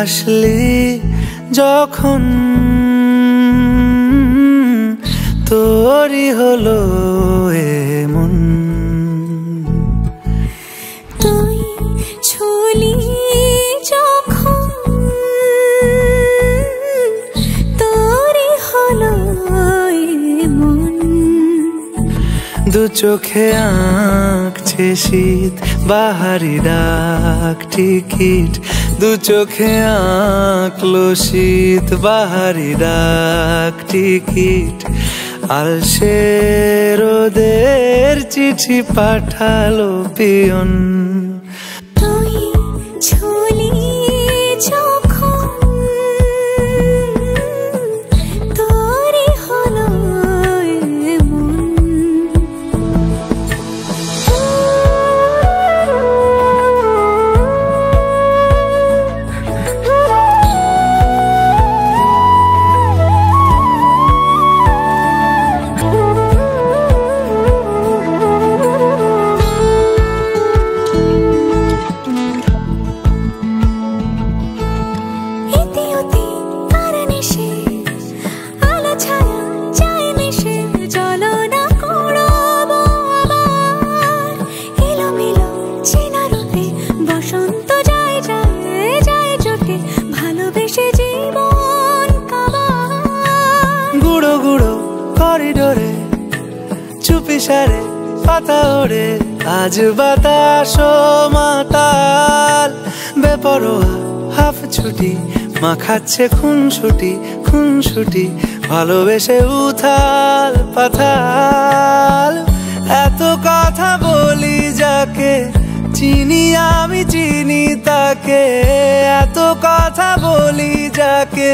আসলি যখন তোরই হলো এমন। তুই ছুলি যখন তোরই হলো এমন। দু চোখে আঁকছে শীত বাহারি ডাক টিকিট, দু চোখে আঁকলো শীত বাহারি ডাক টিকিট। আলসে রোদের চিঠি পাঠালো পিয়ন। তুই ছুলি যখন তোরই হলো এমন। গুঁড়ো গুঁড়ো করিডোরে চুপি সারে পাতা ওড়ে, আজ বাতাস মাতাল বেপরোয়া হাফ ছুটি মাখাচ্ছে খুনসুটি খুনসুটি, ভালোবেসে উথাল পাথাল। এত কথা বলি যাকে চিনি আমি চিনি তাকে, এত কথা বলি যাকে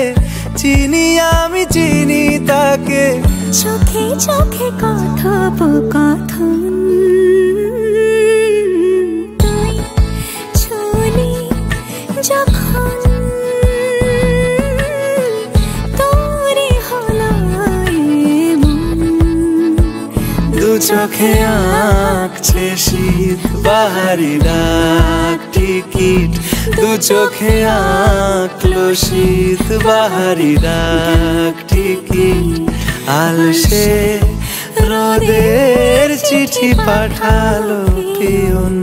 চিনি আমি চিনি তাকে। চোখে চোখে কথোপকথন, তুই ছুলি যখন তোরই হলো এমন। দু চোখে আঁকছে শীত বাহারি ডাক টিকিট, দু চোখে আঁকলো শীত বাহারি ডাক টিকিট। আলসে রোদের চিঠি পাঠালো পিয়ন।